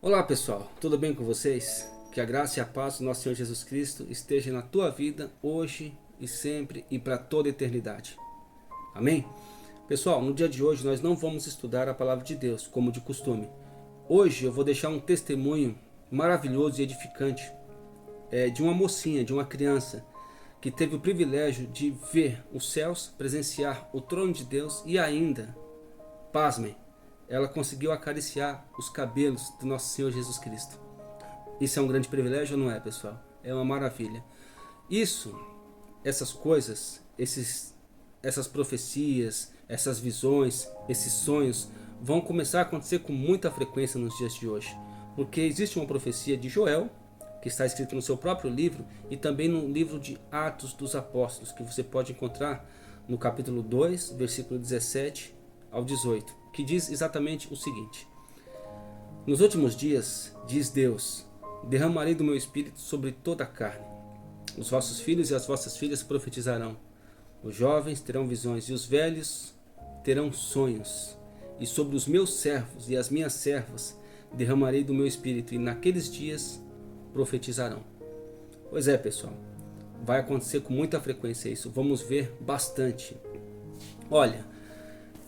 Olá pessoal, tudo bem com vocês? Que a graça e a paz do nosso Senhor Jesus Cristo esteja na tua vida hoje e sempre e para toda a eternidade. Amém? Pessoal, no dia de hoje nós não vamos estudar a palavra de Deus como de costume. Hoje eu vou deixar um testemunho maravilhoso e edificante de uma mocinha, de uma criança que teve o privilégio de ver os céus, presenciar o trono de Deus e ainda, pasmem, ela conseguiu acariciar os cabelos do nosso Senhor Jesus Cristo. Isso é um grande privilégio ou não é, pessoal? É uma maravilha. Essas coisas, essas profecias, essas visões, esses sonhos vão começar a acontecer com muita frequência nos dias de hoje. Porque existe uma profecia de Joel, que está escrito no seu próprio livro, e também no livro de Atos dos Apóstolos, que você pode encontrar no capítulo 2, versículo 17 ao 18, que diz exatamente o seguinte: nos últimos dias, diz Deus, derramarei do meu espírito sobre toda a carne. Os vossos filhos e as vossas filhas profetizarão. Os jovens terão visões e os velhos terão sonhos. E sobre os meus servos e as minhas servas derramarei do meu espírito, e naqueles dias profetizarão. Pois é, pessoal, vai acontecer com muita frequência isso. Vamos ver bastante. Olha,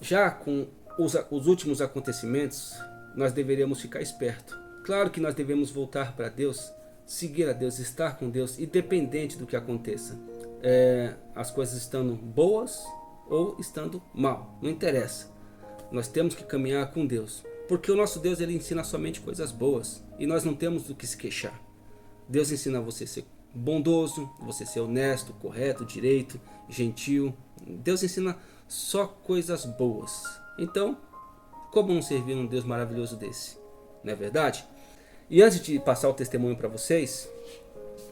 já com os últimos acontecimentos, nós deveríamos ficar esperto. Claro que nós devemos voltar para Deus, seguir a Deus, estar com Deus, independente do que aconteça. As coisas estando boas ou estando mal, não interessa. Nós temos que caminhar com Deus, porque o nosso Deus ele ensina somente coisas boas e nós não temos do que se queixar. Deus ensina você a ser bondoso, você ser honesto, correto, direito, gentil. Deus ensina só coisas boas. Então, como não servir um Deus maravilhoso desse? Não é verdade? E antes de passar o testemunho para vocês,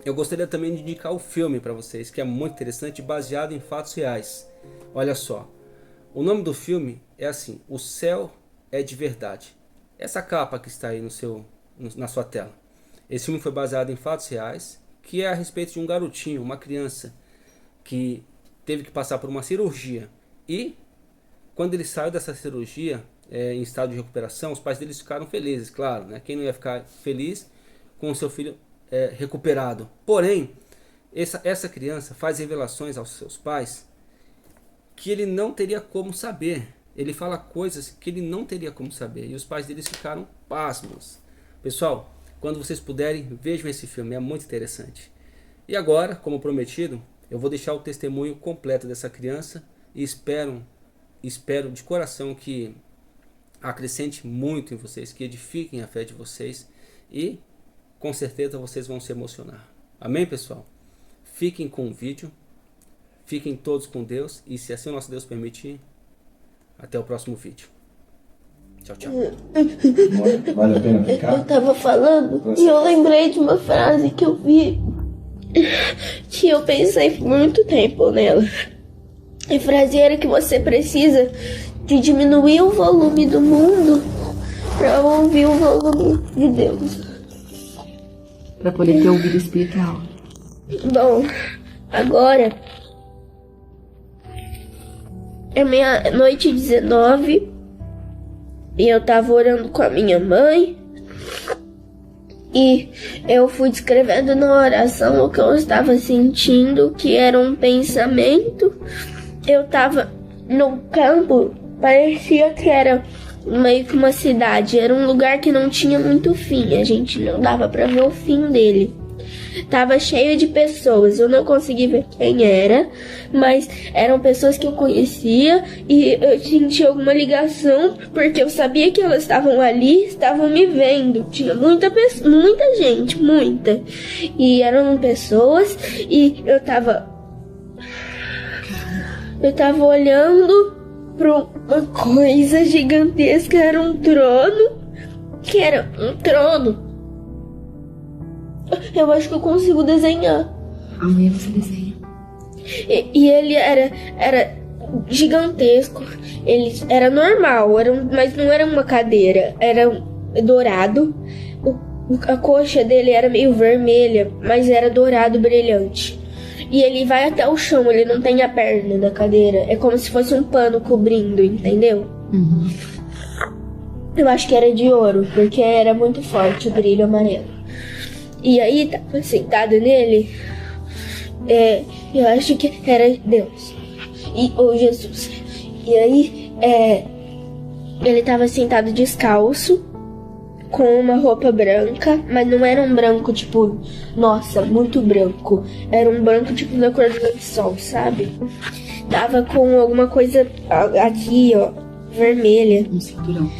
eu gostaria também de indicar o filme para vocês, que é muito interessante, baseado em fatos reais. Olha só, o nome do filme é assim: O Céu é de Verdade. Essa capa que está aí na sua tela. Esse filme foi baseado em fatos reais, que é a respeito de um garotinho, uma criança, que teve que passar por uma cirurgia. E quando ele saiu dessa cirurgia, em estado de recuperação, os pais deles ficaram felizes, claro, né? Quem não ia ficar feliz com o seu filho recuperado? Porém, essa criança faz revelações aos seus pais que ele não teria como saber. Ele fala coisas que ele não teria como saber. E os pais deles ficaram pasmos. Pessoal, quando vocês puderem, vejam esse filme, é muito interessante. E agora, como prometido, eu vou deixar o testemunho completo dessa criança e espero de coração que acrescente muito em vocês, que edifiquem a fé de vocês e com certeza vocês vão se emocionar. Amém, pessoal? Fiquem com o vídeo, fiquem todos com Deus e, se assim o nosso Deus permitir, até o próximo vídeo. Tchau, tchau. Vale a pena ficar? Eu tava falando e eu lembrei de uma frase que eu vi, que eu pensei por muito tempo nela. A frase era que você precisa de diminuir o volume do mundo para ouvir o volume de Deus. Para poder ter ouvido espiritual. Bom, agora é meia-noite 19 e eu tava orando com a minha mãe e eu fui descrevendo na oração o que eu estava sentindo, que era um pensamento. Eu tava no campo, parecia que era meio que uma cidade, era um lugar que não tinha muito fim, a gente não dava pra ver o fim dele. Tava cheio de pessoas, eu não consegui ver quem era, mas eram pessoas que eu conhecia e eu senti alguma ligação, porque eu sabia que elas estavam ali, estavam me vendo. Tinha muita gente, muita. E eram pessoas e eu tava olhando para uma coisa gigantesca, era um trono, que era um trono. Eu acho que eu consigo desenhar. Amanhã você desenha. E ele era gigantesco. Ele era normal, mas não era uma cadeira. Era dourado. A coxa dele era meio vermelha, mas era dourado brilhante. E ele vai até o chão, ele não tem a perna da cadeira. É como se fosse um pano cobrindo, entendeu? Uhum. Eu acho que era de ouro, porque era muito forte o brilho amarelo. E aí, tava sentado nele, eu acho que era Deus, ou Jesus. E aí, ele tava sentado descalço, com uma roupa branca, mas não era um branco, tipo, nossa, muito branco. Era um branco, tipo, da cor do lençol, sabe? Tava com alguma coisa aqui, ó, vermelha. Um cinturão.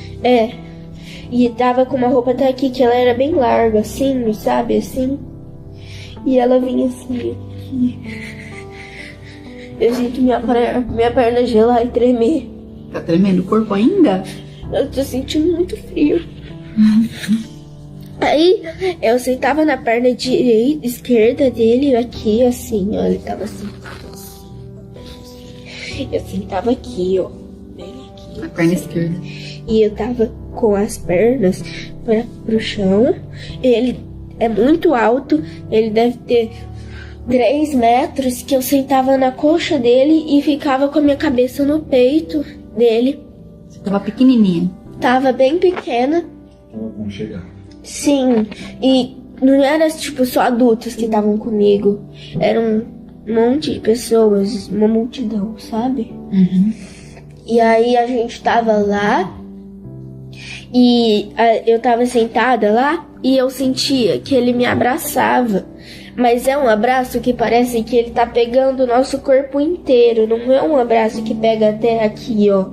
E tava com uma roupa até aqui, que ela era bem larga, assim, sabe, assim. E ela vinha assim, aqui. Eu sinto minha perna gelar e tremer. Tá tremendo o corpo ainda? Eu tô sentindo muito frio. Aí eu sentava na perna esquerda dele, aqui, assim, ó. Ele tava assim. Eu sentava aqui, ó. Bem aqui. A perna esquerda. E eu tava com as pernas pro chão. Ele é muito alto. Ele deve ter 3 metros. Que eu sentava na coxa dele e ficava com a minha cabeça no peito dele. Você tava pequenininha. Tava bem pequena. Vamos chegar. Sim, e não era tipo só adultos que estavam comigo. Era um monte de pessoas, uma multidão, sabe? Uhum. E aí a gente tava lá e eu tava sentada lá e eu sentia que ele me abraçava. Mas é um abraço que parece que ele tá pegando o nosso corpo inteiro. Não é um abraço que pega até aqui, ó.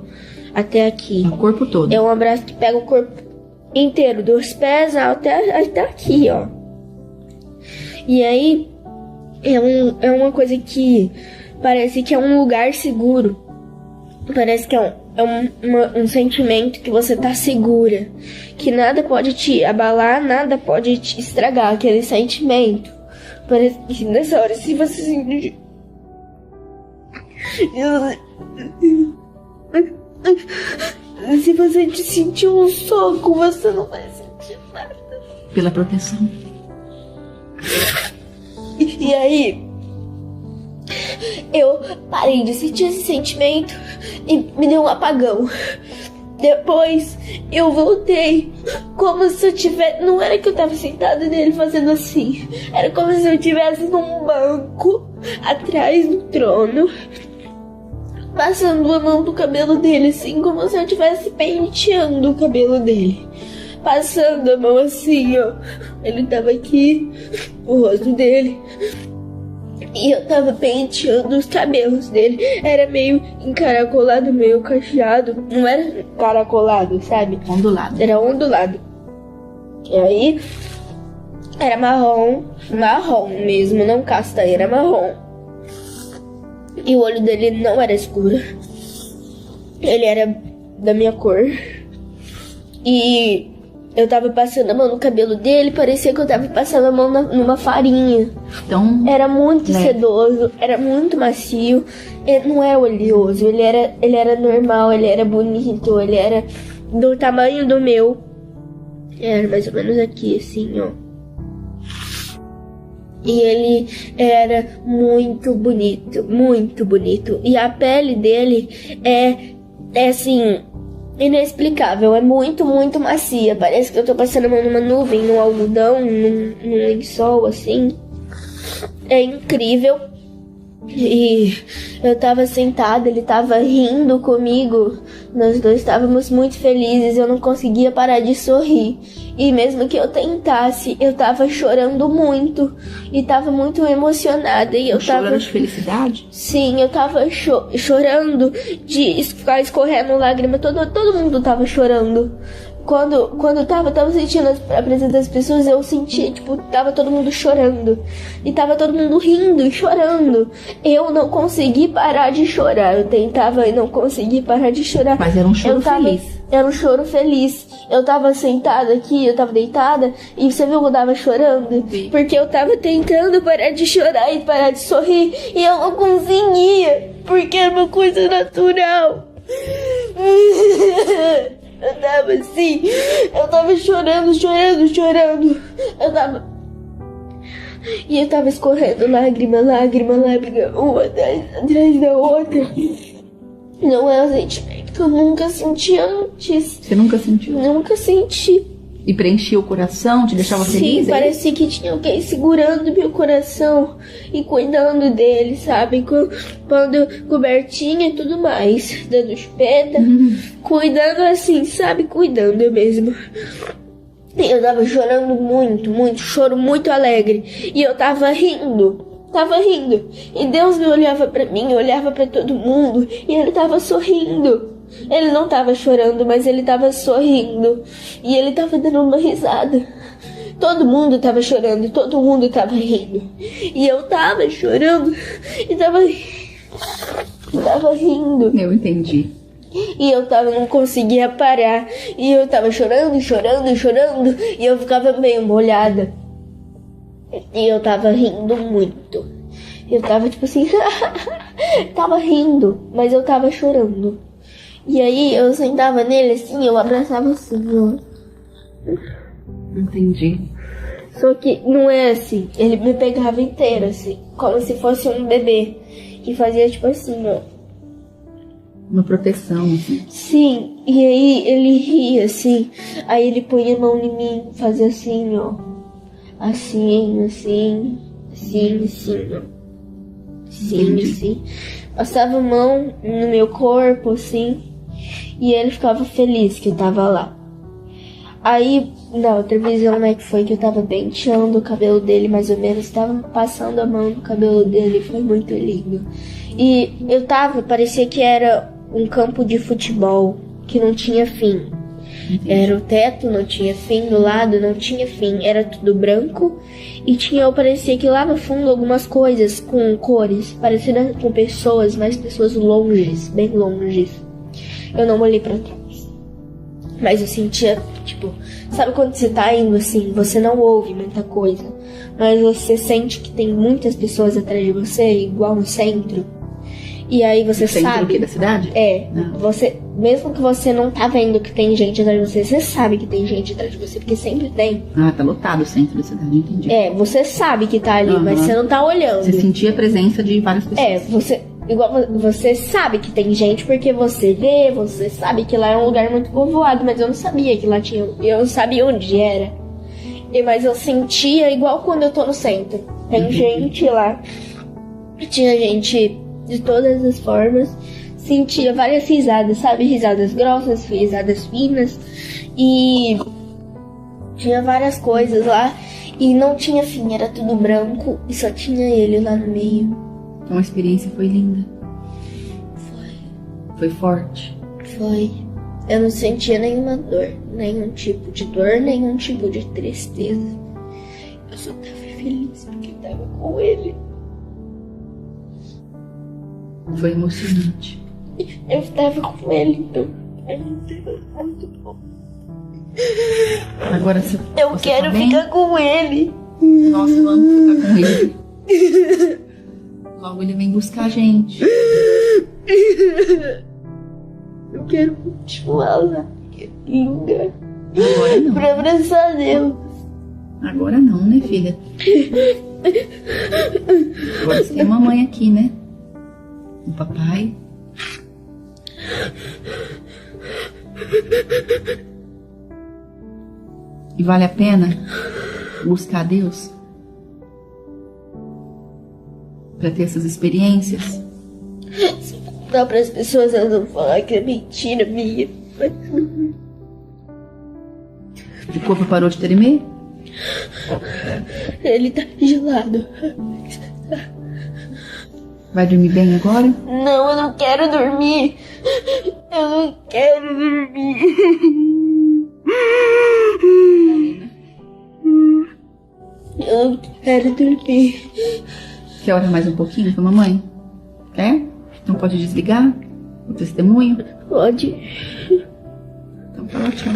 Até aqui. O corpo todo. É um abraço que pega o corpo inteiro, dos pés até aqui, ó. E aí é uma coisa que parece que é um lugar seguro. Parece que é um sentimento que você tá segura, que nada pode te abalar, nada pode te estragar aquele sentimento. Parece que nessa hora, se você sentir, se você te sentir um soco, você não vai sentir nada. Pela proteção. E aí, eu parei de sentir esse sentimento e me deu um apagão. Depois, eu voltei como se eu tivesse... Não era que eu tava sentada nele fazendo assim. Era como se eu estivesse num banco, atrás do trono, passando a mão no cabelo dele, assim, como se eu estivesse penteando o cabelo dele. Passando a mão assim, ó. Ele tava aqui, o rosto dele. E eu tava penteando os cabelos dele. Era meio encaracolado, meio cacheado. Não era encaracolado, sabe? Ondulado. Era ondulado. E aí, era marrom mesmo, não castanho, era marrom. E o olho dele não era escuro. Ele era da minha cor. E eu tava passando a mão no cabelo dele, parecia que eu tava passando a mão numa farinha. Então, era muito sedoso, era muito macio. Ele não era oleoso, ele era normal, ele era bonito, ele era do tamanho do meu. Era mais ou menos aqui, assim, ó. E ele era muito bonito, muito bonito. E a pele dele é assim, inexplicável, é muito, muito macia. Parece que eu tô passando a mão numa nuvem, num algodão, num lençol, assim. É incrível. E eu tava sentada, ele tava rindo comigo. Nós dois estávamos muito felizes, eu não conseguia parar de sorrir. E mesmo que eu tentasse, eu tava chorando muito. E tava muito emocionada. E eu chorando de felicidade? Sim, eu tava chorando de ficar escorrendo lágrima. Todo mundo tava chorando. Quando eu tava sentindo a presença das pessoas, eu sentia, tipo, tava todo mundo chorando. E tava todo mundo rindo e chorando. Eu não consegui parar de chorar. Eu tentava e não consegui parar de chorar. Mas era um choro feliz. Era um choro feliz. Eu tava sentada aqui, eu tava deitada. E você viu que eu tava chorando? Sim. Porque eu tava tentando parar de chorar e parar de sorrir. E eu não conseguia. Porque é uma coisa natural. Eu tava assim, eu tava chorando. E eu tava escorrendo lágrima, uma atrás da outra. Não é um sentimento que eu nunca senti antes. Você nunca sentiu? Nunca senti. E preenchia o coração, te deixava feliz? Sim, parecia que tinha alguém segurando meu coração e cuidando dele, sabe? Pondo cobertinha e tudo mais, dando espeta, cuidando assim, sabe? Cuidando mesmo. E eu tava chorando muito, muito, choro muito alegre. E eu tava rindo. E Deus me olhava pra mim, olhava pra todo mundo, e ele tava sorrindo. Ele não tava chorando, mas ele tava sorrindo. E ele tava dando uma risada. Todo mundo tava chorando e todo mundo tava rindo. E eu tava chorando e tava rindo. Eu entendi. E eu não conseguia parar. E eu tava chorando. E eu ficava meio molhada. E eu tava rindo muito. Eu tava tipo assim, tava rindo, mas eu tava chorando. E aí eu sentava nele assim, eu abraçava assim, ó. Entendi. Só que não é assim, ele me pegava inteiro assim, como se fosse um bebê. E fazia tipo assim, ó. Uma proteção, assim. Sim, e aí ele ria assim, aí ele punha a mão em mim, fazia assim, ó. Assim, ó. Assim. Passava a mão no meu corpo, assim. E ele ficava feliz que eu tava lá. Aí, na outra visão, né, que foi que eu tava penteando o cabelo dele, mais ou menos. Tava passando a mão no cabelo dele, foi muito lindo. E parecia que era um campo de futebol, que não tinha fim. Era o teto, não tinha fim, do lado não tinha fim, era tudo branco. E parecia que lá no fundo algumas coisas com cores, parecidas com pessoas, mas pessoas longes, bem longes. Eu não olhei pra trás, mas eu sentia, tipo, sabe quando você tá indo assim, você não ouve muita coisa, mas você sente que tem muitas pessoas atrás de você, igual no centro. E aí você centro sabe... aqui da cidade? É, você, mesmo que você não tá vendo que tem gente atrás de você, você sabe que tem gente atrás de você, porque sempre tem. Ah, tá lotado o centro da cidade, entendi. É, você sabe que tá ali, mas você não tá olhando. Você sentia a presença de várias pessoas. É, você sabe que tem gente porque você vê, você sabe que lá é um lugar muito povoado, mas eu não sabia que lá tinha, eu não sabia onde era. Mas eu sentia igual quando eu tô no centro. Tem gente lá, tinha gente de todas as formas, sentia várias risadas, sabe? Risadas grossas, risadas finas, e tinha várias coisas lá, e não tinha fim, era tudo branco, e só tinha ele lá no meio. Então a experiência foi linda? Foi. Foi forte? Foi. Eu não sentia nenhuma dor, nenhum tipo de dor, nenhum tipo de tristeza. Eu só tava feliz porque eu tava com ele. Foi emocionante. Eu estava com ele, então é muito bom. Agora eu você quero tá bem? ficar com ele. Nós vamos ficar com ele. Logo ele vem buscar a gente. Eu quero continuar lá. Que linda. Agora não. Pra abraçar Deus. Agora não, né, filha? Agora você tem a mamãe aqui, né? O papai. E vale a pena buscar Deus para ter essas experiências? Dá para as pessoas não falar que é mentira minha. O corpo parou de tremer? Ele tá gelado. Vai dormir bem agora? Não, eu não quero dormir. Eu não quero dormir. Eu não quero dormir. Quer orar mais um pouquinho com a mamãe? Quer? Não pode desligar o testemunho? Pode. Então fala tchau.